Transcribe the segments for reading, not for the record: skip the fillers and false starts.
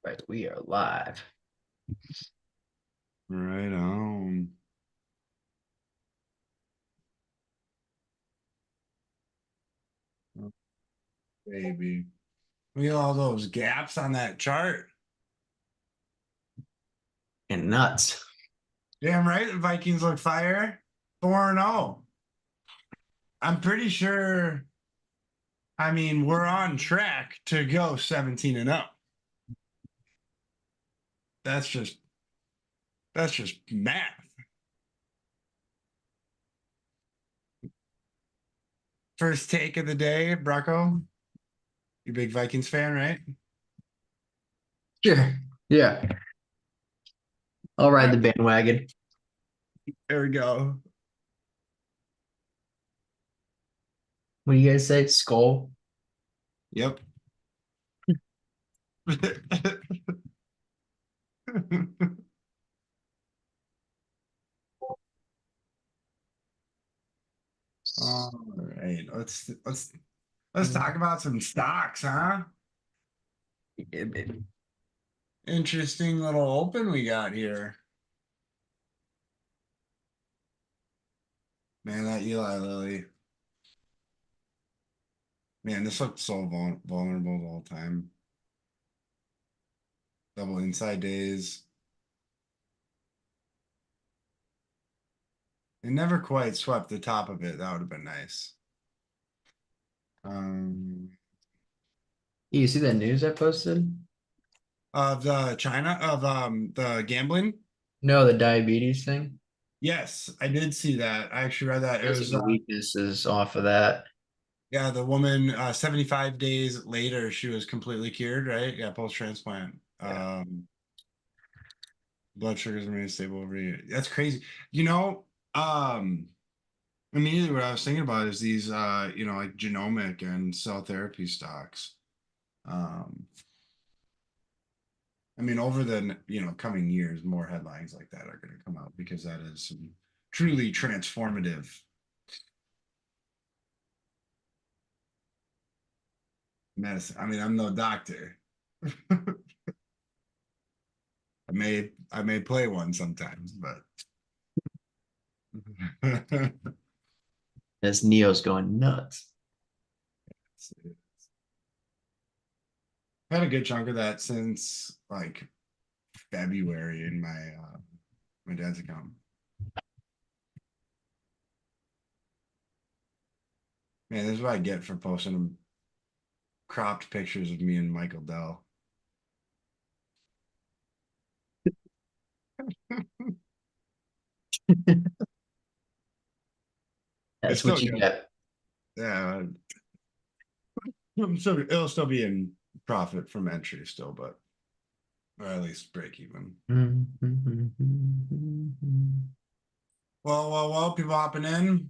Right, we are live. Right on. Oh, baby. Look at all those gaps on that chart. And nuts. Damn right, the Vikings look fire. 4-0. I'm pretty sure, we're on track to go 17-0. That's just that's just math. First take of the day, Brocco. You big Vikings fan, right? Sure. Yeah. I'll ride the bandwagon. There we go. What do you guys say? Skull? Yep. All right. Let's talk about some stocks, huh? Yeah, baby. Interesting little open we got here. Man, that Eli Lilly. Man, this looked so vulnerable the whole time. Double inside days. It never quite swept the top of it. That would have been nice. Um, You see that news I posted? of the China of the gambling. No, the diabetes thing. Yes, I did see that. I actually read that. It There's was some weaknesses off of that. yeah, the woman 75 days later she was completely cured, right? Yeah, post transplant. Yeah. Blood sugars remain stable over a year. That's crazy. You know, um immediately what I was thinking about is these like genomic and cell therapy stocks. Um over the coming years, more headlines like that are going to come out because that is some truly transformative medicine. I'm no doctor. I may play one sometimes, but As Neo's going nuts. I've had a good chunk of that since like February in my dad's account. Man, this is what I get for posting cropped pictures of me and Michael Dell. It's That's still what you good. get. Yeah, it'll still be in profit from entry still, but or at least break even. Well, people hopping in.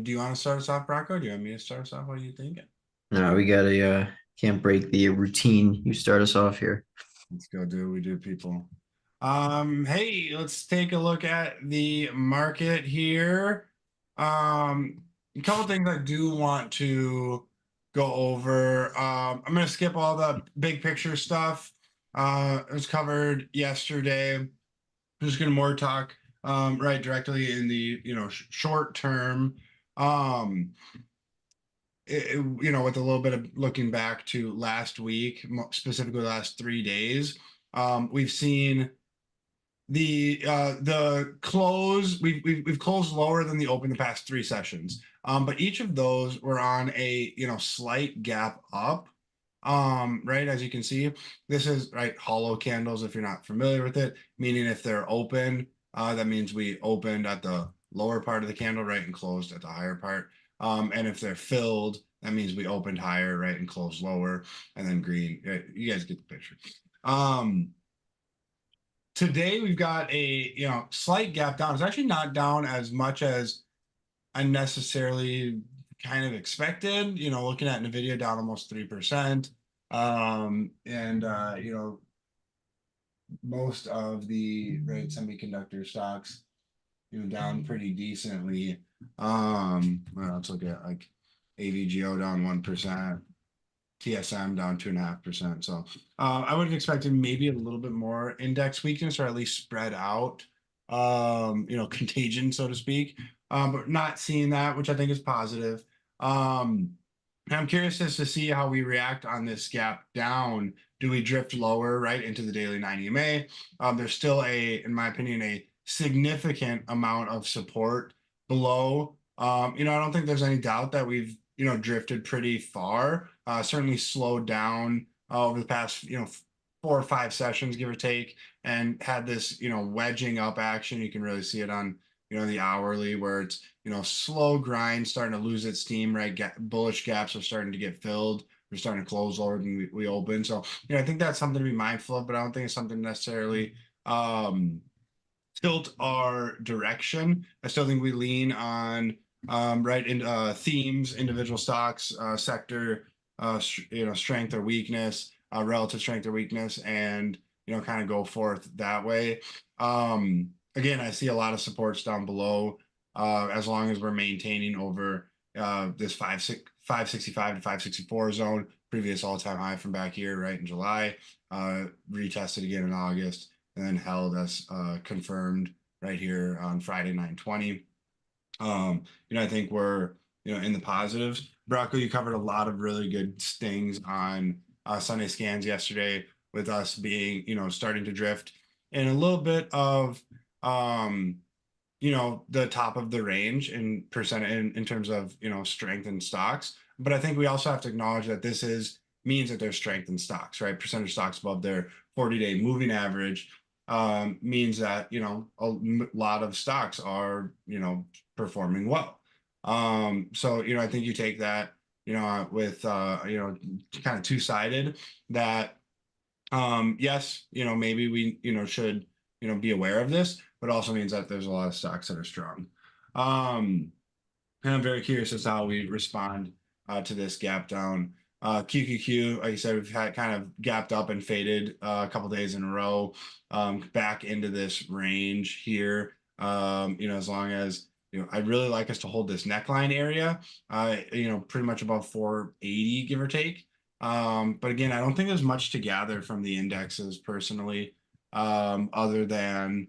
Do you want to start us off, Rocco? Do you want me to start us off? What are you thinking? No, we gotta can't break the routine. You start us off here. Let's go do what we do, people. Hey, let's take a look at the market here. A couple things I do want to go over. I'm gonna skip all the big picture stuff. It was covered yesterday. I'm just gonna more talk right directly in the short term. Um, with a little bit of looking back to last week, specifically the last 3 days, we've seen the close. We've closed lower than the open the past three sessions, but each of those were on a slight gap up. Right, as you can see, this is right hollow candles. If you're not familiar with it, meaning if they're open, that means we opened at the lower part of the candle, right, and closed at the higher part. And if they're filled, that means we opened higher, right, and closed lower, and then green. Right? You guys get the picture. Um, Today we've got a slight gap down. It's actually not down as much as unnecessarily kind of expected. Looking at Nvidia down almost 3%. And most of the right semiconductor stocks down pretty decently. Let's look at like AVGO down 1%. TSM down 2.5%. So I would have expected maybe a little bit more index weakness, or at least spread out, contagion, so to speak. But not seeing that, which I think is positive. And I'm curious as to see how we react on this gap down. Do we drift lower, right, into the daily 9 EMA? There's still in my opinion, a significant amount of support below. I don't think there's any doubt that we've drifted pretty far. Certainly slowed down over the past 4 or 5 sessions, give or take, and had this wedging up action. You can really see it on the hourly, where it's slow grind starting to lose its steam. Right, bullish gaps are starting to get filled. We're starting to close lower than we open. So I think that's something to be mindful of, but I don't think it's something necessarily tilt our direction. I still think we lean on right in themes, individual stocks, sector, strength or weakness, relative strength or weakness, and kind of go forth that way. Again, I see a lot of supports down below, as long as we're maintaining over this 565 to 564 zone, previous all-time high from back here, right in July, retested again in August, and then held as confirmed right here on Friday 9/20. I think we're in the positives. Brocco, you covered a lot of really good things on Sunday scans yesterday, with us being starting to drift in a little bit of the top of the range in percent in terms of strength in stocks. But I think we also have to acknowledge that this means that there's strength in stocks, right? Percentage stocks above their 40-day moving average means that a lot of stocks are performing well. So I think you take that with kind of two-sided, that yes, maybe we should be aware of this, but also means that there's a lot of stocks that are strong. And I'm very curious as to how we respond to this gap down. QQQ, like I said, we've had kind of gapped up and faded a couple days in a row, back into this range here. As long as I'd really like us to hold this neckline area, pretty much above 480, give or take. But again, I don't think there's much to gather from the indexes personally, other than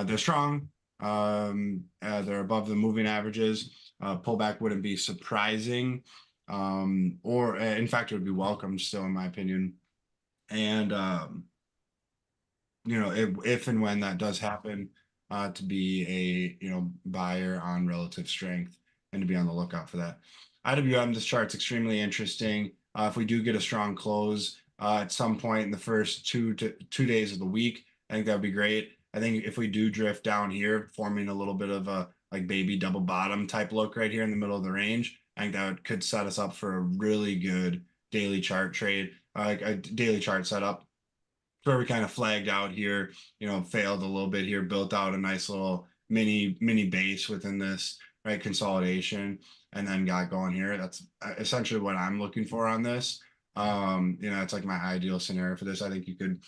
they're strong. They're above the moving averages. Pullback wouldn't be surprising, or in fact, it would be welcome still, in my opinion. And if and when that does happen, to be a buyer on relative strength, and to be on the lookout for that. IWM, this chart's extremely interesting. If we do get a strong close at some point in the first 2 days of the week, I think that would be great. I think if we do drift down here, forming a little bit of a like baby double bottom type look right here in the middle of the range, I think that could set us up for a really good daily chart trade, like a daily chart setup, where we kind of flagged out here, failed a little bit here, built out a nice little mini base within this, right, consolidation, and then got going here. That's essentially what I'm looking for on this. It's like my ideal scenario for this. I think you could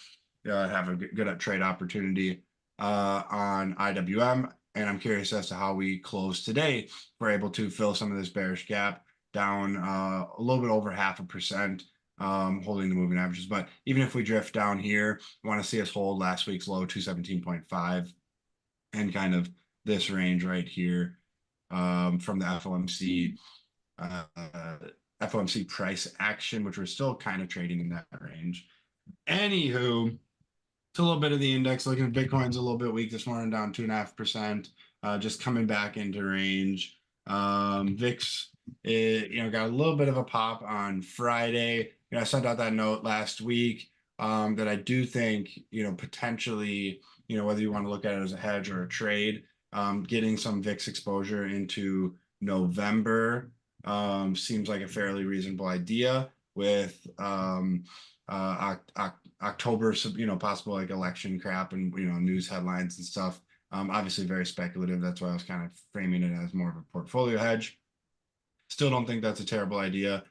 have a good trade opportunity on IWM, and I'm curious as to how we close today. We're able to fill some of this bearish gap down a little bit over 0.5%. Holding the moving averages. But even if we drift down here, I want to see us hold last week's low 217.5, and kind of this range right here, from the FOMC price action, which we're still kind of trading in that range. Anywho, it's a little bit of the index. Looking at Bitcoin's a little bit weak this morning, down 2.5%, just coming back into range. VIX, got a little bit of a pop on Friday. I sent out that note last week, that I do think, potentially, whether you want to look at it as a hedge or a trade, getting some VIX exposure into November seems like a fairly reasonable idea, with October, possible like election crap and news headlines and stuff. Obviously very speculative. That's why I was kind of framing it as more of a portfolio hedge. Still don't think that's a terrible idea.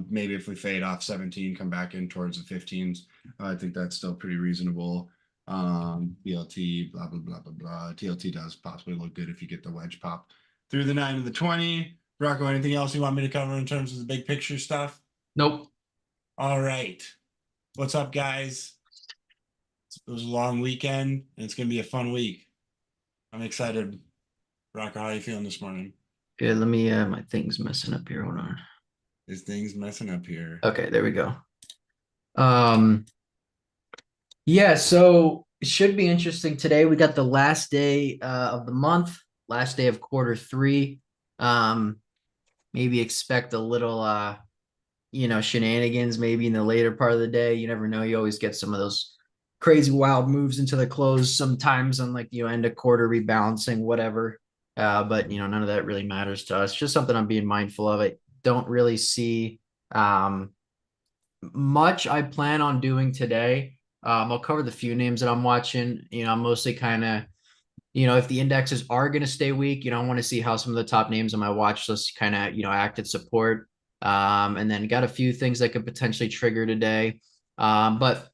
Maybe if we fade off 17, come back in towards the 15s, I think that's still pretty reasonable. BLT, blah, blah, blah, blah, blah. TLT does possibly look good if you get the wedge pop through the 9 and the 20. Rocco, anything else you want me to cover in terms of the big picture stuff? Nope. All right. What's up, guys? It was a long weekend, and it's gonna be a fun week. I'm excited. Rocker, how are you feeling this morning? Okay, let me my thing's messing up here. Hold on. This thing's messing up here. Okay, there we go. Um, yeah, so it should be interesting today. We got the last day of the month, last day of quarter three. Um, maybe expect a little shenanigans maybe in the later part of the day. You never know. You always get some of those crazy wild moves into the close sometimes on like end of quarter rebalancing, whatever. But none of that really matters to us. Just something I'm being mindful of. I don't really see um much I plan on doing today. I'll cover the few names that I'm watching. I'm mostly kind of, if the indexes are going to stay weak, I want to see how some of the top names on my watch list kind of, act at support. And then got a few things that could potentially trigger today. But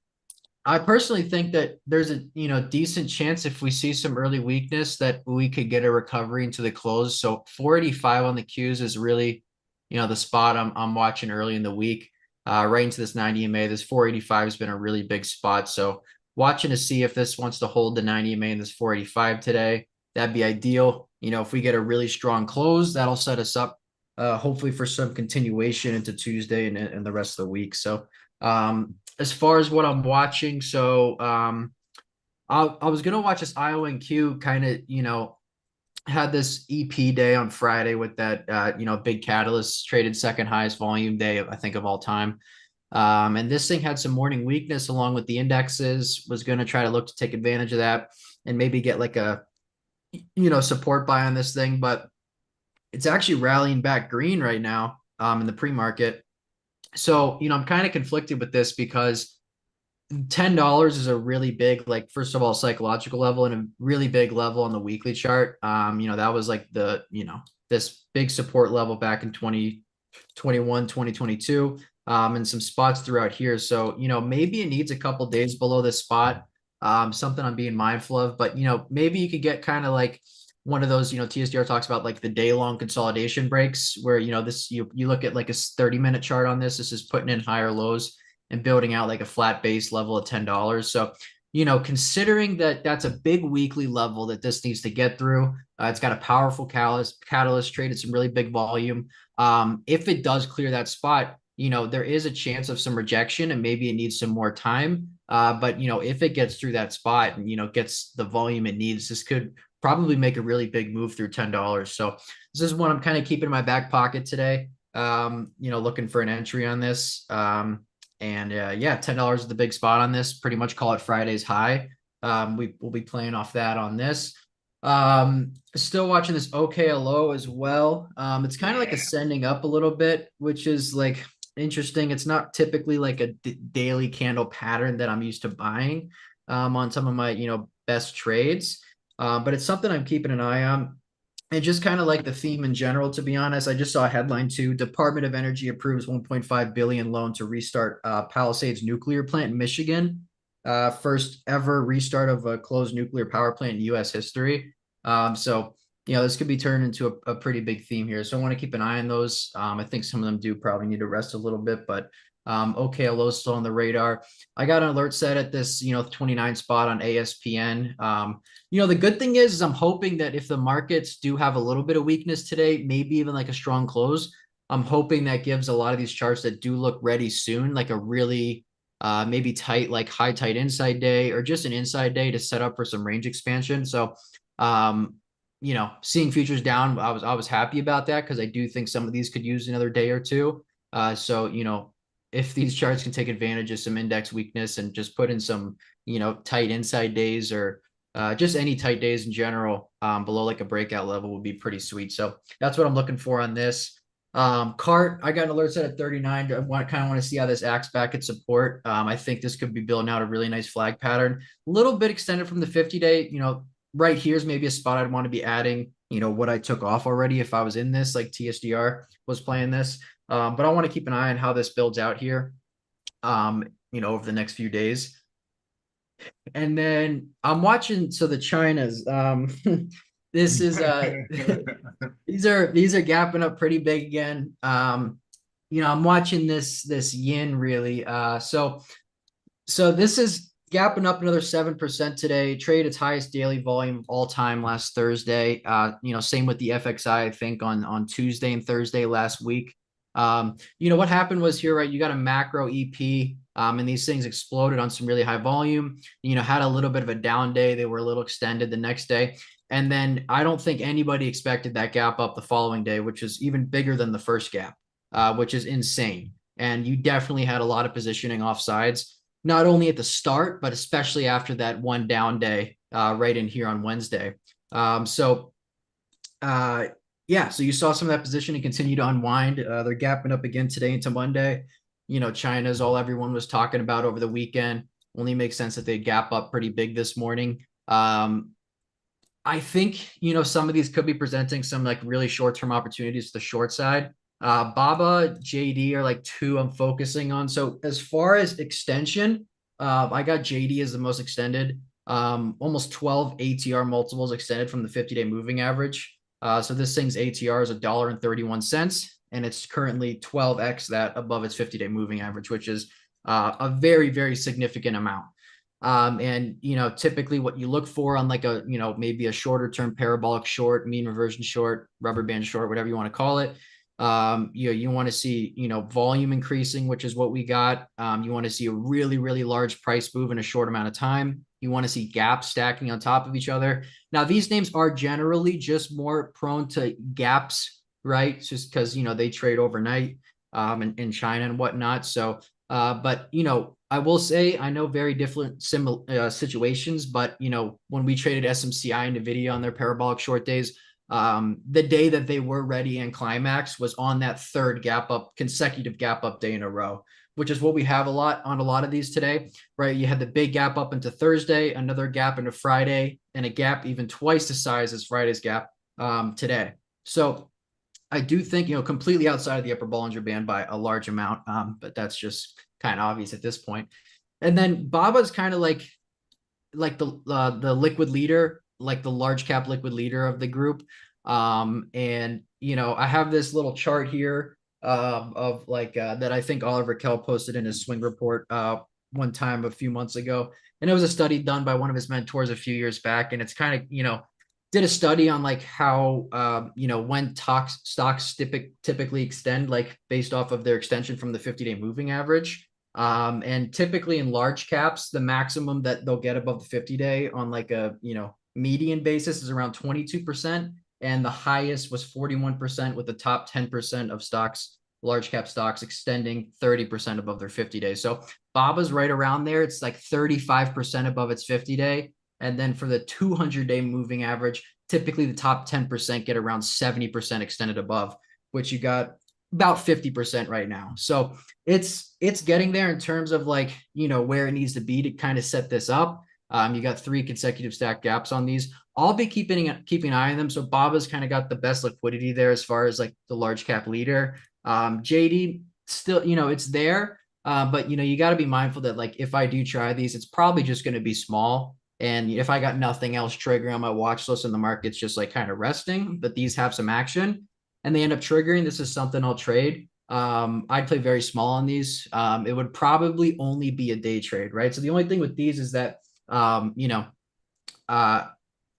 I personally think that there's a decent chance if we see some early weakness that we could get a recovery into the close. So 485 on the Qs is really, the spot I'm watching early in the week. Right into this 90 MA. This 485 has been a really big spot. So watching to see if this wants to hold the 90 MA in this 485 today. That'd be ideal. If we get a really strong close, that'll set us up hopefully for some continuation into Tuesday and the rest of the week. So as far as what I'm watching, so I was gonna watch this IONQ kind of, had this EP day on Friday with that big catalyst traded second highest volume day I think of all time. And this thing had some morning weakness along with the indexes, was going to try to look to take advantage of that and maybe get like a support buy on this thing, but it's actually rallying back green right now in the pre-market. So, I'm kind of conflicted with this because $10 is a really big, like, first of all, psychological level and a really big level on the weekly chart. That was like this big support level back in 2021, 2022, and some spots throughout here. So, maybe it needs a couple days below this spot. Something I'm being mindful of, but maybe you could get kind of like one of those, TSDR talks about like the day-long consolidation breaks where, this you look at like a 30-minute chart on this. This is putting in higher lows and building out like a flat base level of $10. So, considering that that's a big weekly level that this needs to get through, it's got a powerful catalyst traded some really big volume. If it does clear that spot, there is a chance of some rejection and maybe it needs some more time. But if it gets through that spot and gets the volume it needs, this could probably make a really big move through $10. So this is what I'm kind of keeping in my back pocket today. Looking for an entry on this. And yeah, $10 is the big spot on this. Pretty much call it Friday's high. We will be playing off that on this. Still watching this OKLO as well. It's kind of like Yeah. ascending up a little bit, which is like interesting. It's not typically like a daily candle pattern that I'm used to buying on some of my best trades. But it's something I'm keeping an eye on. And just kind of like the theme in general, to be honest, I just saw a headline too. Department of Energy approves 1.5 billion loan to restart Palisades nuclear plant in Michigan. First ever restart of a closed nuclear power plant in U.S. history. So this could be turned into a pretty big theme here. So I want to keep an eye on those. I think some of them do probably need to rest a little bit, but OKLO still on the radar. I got an alert set at this 29 spot on ASPN. The good thing is I'm hoping that if the markets do have a little bit of weakness today, maybe even like a strong close, I'm hoping that gives a lot of these charts that do look ready soon, like a really maybe tight, like high tight inside day or just an inside day to set up for some range expansion. So, seeing futures down, I was happy about that because I do think some of these could use another day or two. So, if these charts can take advantage of some index weakness and just put in some, tight inside days or just any tight days in general below like a breakout level would be pretty sweet. So that's what I'm looking for on this. Cart, I got an alert set at 39. I kind of want to see how this acts back at support. I think this could be building out a really nice flag pattern, a little bit extended from the 50-day. Right here's maybe a spot I'd want to be adding. What I took off already if I was in this, like TSDR was playing this. But I want to keep an eye on how this builds out here. Over the next few days. And then I'm watching so the Chinas this is these are gapping up pretty big again. I'm watching this yin really. So this is gapping up another 7% today. Trade its highest daily volume of all time last Thursday. Same with the FXI, I think on Tuesday and Thursday last week. What happened was here, right? You got a macro EP, and these things exploded on some really high volume. Had a little bit of a down day. They were a little extended the next day. And then I don't think anybody expected that gap up the following day, which is even bigger than the first gap, which is insane. And you definitely had a lot of positioning off sides, not only at the start, but especially after that one down day right in here on Wednesday. So yeah, so you saw some of that positioning continue to unwind. They're gapping up again today into Monday. China's all everyone was talking about over the weekend. Only makes sense that they gap up pretty big this morning. I think, some of these could be presenting some like really short-term opportunities to the short side. Baba, JD are like two I'm focusing on. So as far as extension, I got JD as the most extended, almost 12 ATR multiples extended from the 50-day moving average. So this thing's ATR is $1.31, and it's currently 12x that above its 50-day moving average, which is a very, very significant amount. And typically what you look for on like a maybe a shorter term parabolic short, mean reversion short, rubber band short, whatever you want to call it. You want to see volume increasing, which is what we got. You want to see a really, really large price move in a short amount of time. You want to see gaps stacking on top of each other. Now these names are generally just more prone to gaps, right? Just because they trade overnight in China and whatnot. So but I will say I know very different situations, but when we traded SMCI and Nvidia on their parabolic short days, the day that they were ready and climax was on that third consecutive gap up day in a row, which is what we have a lot on a lot of these today, right? You had the big gap up into Thursday, another gap into Friday, and a gap even twice the size as Friday's gap today. So I do think, completely outside of the upper Bollinger Band by a large amount, but that's just kind of obvious at this point. And then Baba's kind of like the liquid leader, like the large cap liquid leader of the group. And I have this little chart here of like that I think Oliver Kell posted in his swing report one time a few months ago, and it was a study done by one of his mentors a few years back, and it's kind of did a study on like how when stocks typically extend, like based off of their extension from the 50-day moving average. And typically in large caps, the maximum that they'll get above the 50-day on like a median basis is around 22%, and the highest was 41%, with the top 10% of stocks, large cap stocks, extending 30% above their 50 days. So Baba's right around there. It's like 35% above its 50-day. And then for the 200-day moving average, typically the top 10% get around 70% extended above, which you got about 50% right now. So it's getting there in terms of like, where it needs to be to kind of set this up. You got 3 consecutive stack gaps on these. I'll be keeping an eye on them. So Baba's kind of got the best liquidity there as far as like the large cap leader. JD still, it's there. But you got to be mindful that like if I do try these, it's probably just going to be small. And if I got nothing else triggering on my watch list and the market's just like kind of resting, but these have some action and they end up triggering, this is something I'll trade. I'd play very small on these. It would probably only be a day trade, right? So the only thing with these is that,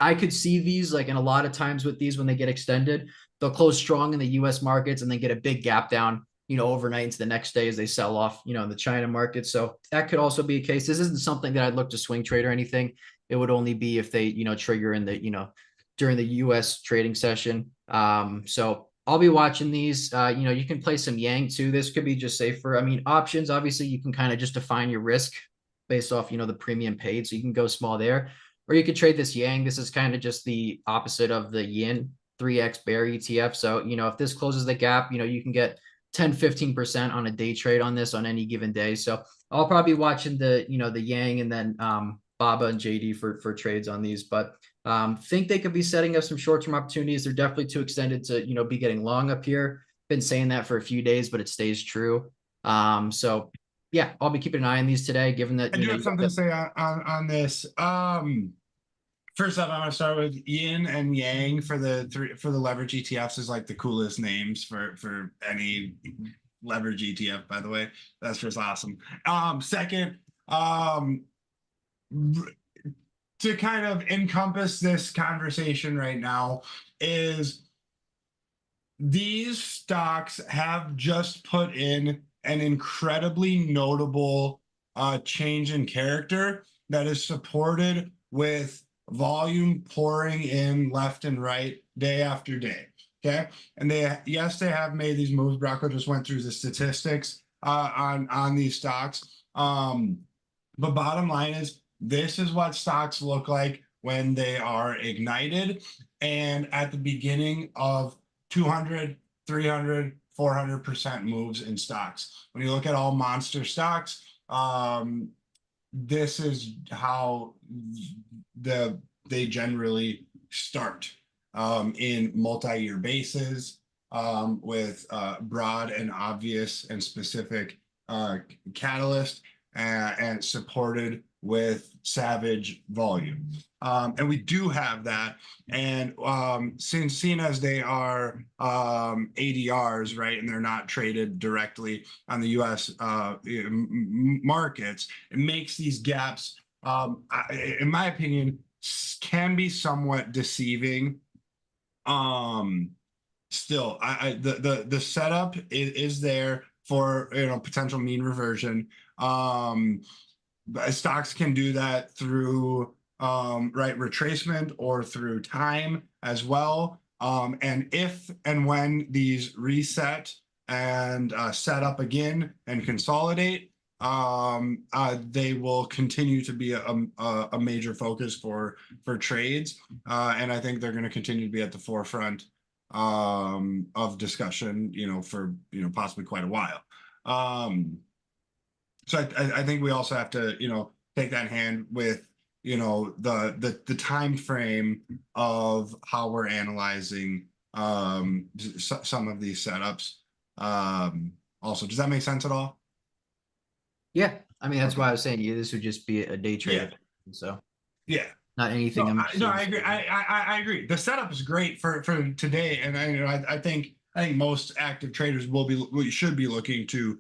I could see these like in a lot of times with these when they get extended, they'll close strong in the US markets and then get a big gap down, overnight into the next day as they sell off, in the China market. So that could also be a case. This isn't something that I'd look to swing trade or anything. It would only be if they, trigger in the, during the US trading session. So I'll be watching these. You can play some Yang too. This could be just safer. I mean, options, obviously you can kind of just define your risk based off, the premium paid. So you can go small there, or you could trade this Yang. This is kind of just the opposite of the Yin 3X bear ETF. So, if this closes the gap, you can get 10-15% on a day trade on this on any given day. So I'll probably be watching the Yang and then Baba and JD for trades on these, but think they could be setting up some short-term opportunities. They're definitely too extended to be getting long up here. Been saying that for a few days, but it stays true. So yeah, I'll be keeping an eye on these today, given that I do have something to say on this. First off, I'm gonna start with Yin and Yang for the leverage ETFs is like the coolest names for any leverage ETF, by the way. That's just awesome. Second, to kind of encompass this conversation right now is these stocks have just put in an incredibly notable change in character that is supported with volume pouring in left and right day after day. Okay. And they, yes, they have made these moves. Brocco just went through the statistics on these stocks. But bottom line is, this is what stocks look like when they are ignited and at the beginning of 200, 300, 400% moves in stocks. When you look at all monster stocks, this is how they generally start in multi-year bases with broad and obvious and specific catalyst and supported with savage volume. And we do have that. And since seen as they are ADRs, right, and they're not traded directly on the US markets, it makes these gaps, in my opinion, can be somewhat deceiving. Still, the setup is there for potential mean reversion. Stocks can do that through right retracement or through time as well. And if and when these reset and set up again and consolidate, they will continue to be a major focus for trades. And I think they're going to continue to be at the forefront of discussion, for possibly quite a while. So I think we also have to, take that in hand with, the time frame of how we're analyzing some of these setups. Also, does that make sense at all? Yeah, I mean that's Okay. why I was saying this would just be a day trade. Yeah. So Yeah. not anything. No, I agree. I agree. The setup is great for today, and I think most active traders should be looking to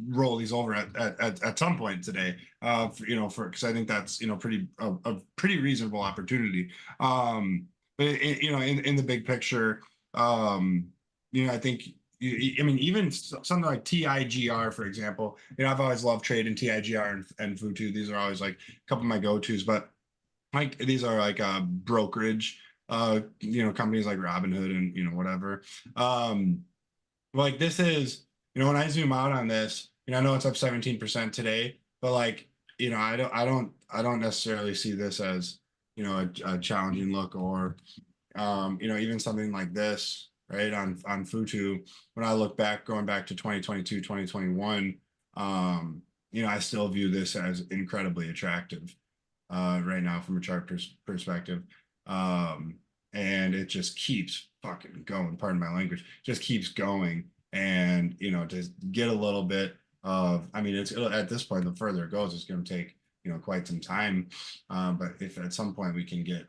roll these over at some point today. Because I think that's a pretty reasonable opportunity. But in the big picture, I think. I mean, even something like TIGR, for example. I've always loved trading TIGR and Futu. These are always like a couple of my go-tos, but like these are like brokerage companies like Robinhood and whatever. Like this is, when I zoom out on this, I know it's up 17% today, but like, I don't necessarily see this as a challenging look, or even something like this, right, on Futu. When I look back, going back to 2022, 2021, I still view this as incredibly attractive right now from a chart perspective. And it just keeps fucking going, pardon my language, just keeps going. And, to get a little bit of, I mean, it's at this point, the further it goes, it's going to take, quite some time. But if at some point we can get,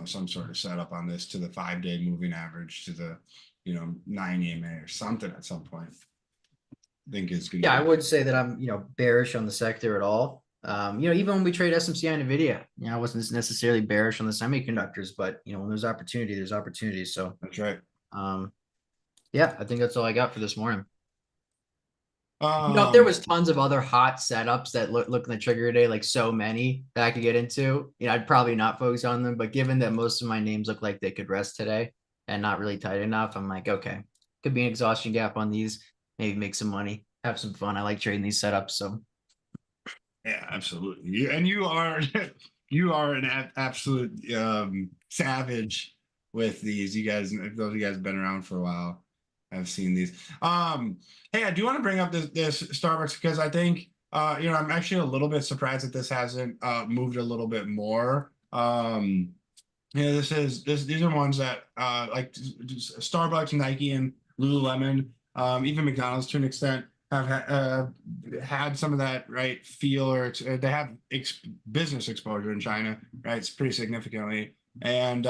some sort of setup on this to the 5-day moving average, to the, 9 EMA or something at some point, I think it's going to yeah, I be. would say that I'm bearish on the sector at all. Even when we trade SMCI and Nvidia, I wasn't necessarily bearish on the semiconductors, but when there's opportunity, there's opportunity. So That's right. yeah, I think that's all I got for this morning. If there Um, was tons of other hot setups that look in the trigger today, like so many that I could get into, I'd probably not focus on them. But given that most of my names look like they could rest today and not really tight enough, I'm like, okay, could be an exhaustion gap on these. Maybe make some money, have some fun. I like trading these setups. So Yeah, absolutely. You are you are an absolute savage with these. You guys, if those of you guys have been around for a while, have seen these. Hey, I do want to bring up this Starbucks because I think I'm actually a little bit surprised that this hasn't moved a little bit more. These are ones that like Starbucks, Nike, and Lululemon, even McDonald's to an extent have had some of that right feel, or they have business exposure in China, right? It's pretty significantly, and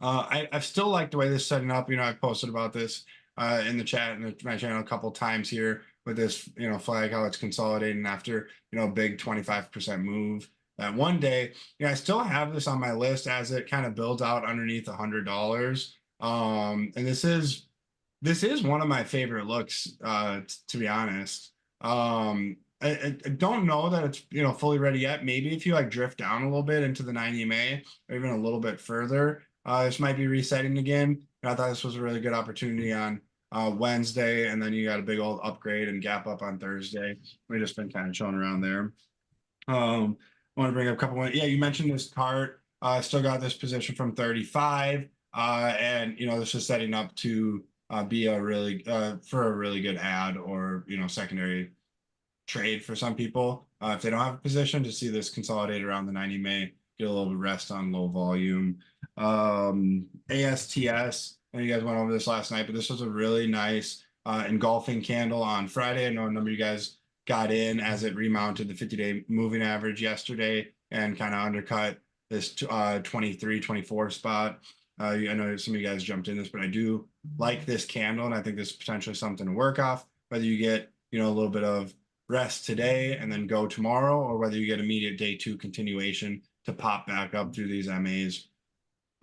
I still like the way this is setting up. I've posted about this in the chat and my channel a couple times here with this, flag, how it's consolidating after, a big 25% move that one day. I still have this on my list as it kind of builds out underneath $100. And this is one of my favorite looks, to be honest. I don't know that it's fully ready yet. Maybe if you like drift down a little bit into the 90 MA or even a little bit further, this might be resetting again. I thought this was a really good opportunity on Wednesday, and then you got a big old upgrade and gap up on Thursday. We've just been kind of showing around there. I want to bring up a couple more. Yeah, you mentioned this cart. Still got this position from 35, and this is setting up to be a really for a really good ad or secondary trade for some people. If they don't have a position, to see this consolidate around the 90 May, get a little bit of rest on low volume. ASTS, and you guys went over this last night, but this was a really nice engulfing candle on Friday. I know a number of you guys got in as it remounted the 50-day moving average yesterday and kind of undercut this 23, 24 spot. I know some of you guys jumped in this, but I do like this candle, and I think this is potentially something to work off. Whether you get a little bit of rest today and then go tomorrow, or whether you get immediate day 2 continuation to pop back up through these MAs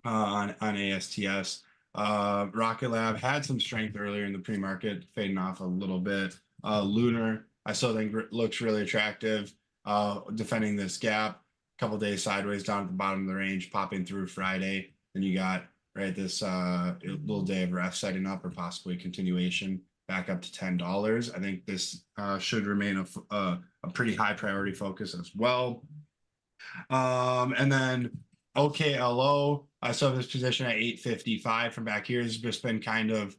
on ASTS. Rocket Lab had some strength earlier in the pre-market, fading off a little bit. Lunar, I still think looks really attractive, defending this gap. A couple days sideways down at the bottom of the range, popping through Friday. Then you got this little day of rest setting up, or possibly continuation back up to $10. I think this should remain a pretty high priority focus as well. And then OKLO, I saw this position at 855 from back here. Has just been kind of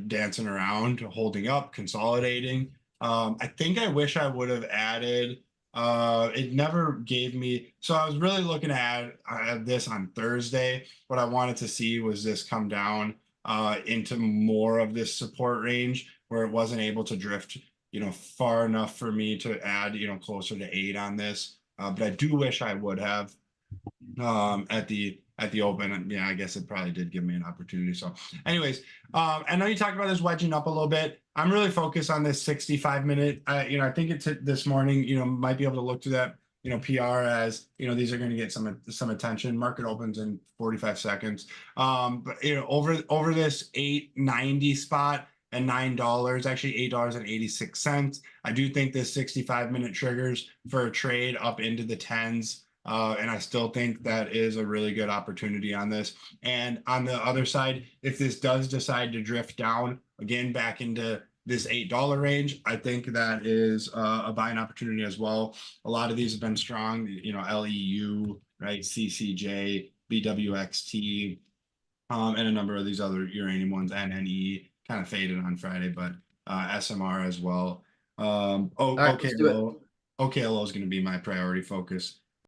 dancing around, holding up, consolidating. I think I wish I would have added. It never gave me. So I was really looking at this on Thursday. What I wanted to see was this come down into more of this support range where it wasn't able to drift, far enough for me to add, closer to 8 on this. But I do wish I would have at the open. And yeah, I guess it probably did give me an opportunity. So anyways, I know you talked about this wedging up a little bit. I'm really focused on this 65-minute. I think it's this morning, might be able to look to that, PR as, these are going to get some attention. Market opens in 45 seconds. But over this 890 spot and $9, actually $8.86. I do think this 65-minute triggers for a trade up into the tens. And I still think that is a really good opportunity on this. And on the other side, if this does decide to drift down again back into this $8 range, I think that is a buying opportunity as well. A lot of these have been strong, LEU, right? CCJ, BWXT, and a number of these other uranium ones, NNE kind of faded on Friday, but SMR as well. All right, let's do it. OKLO is going to be my priority focus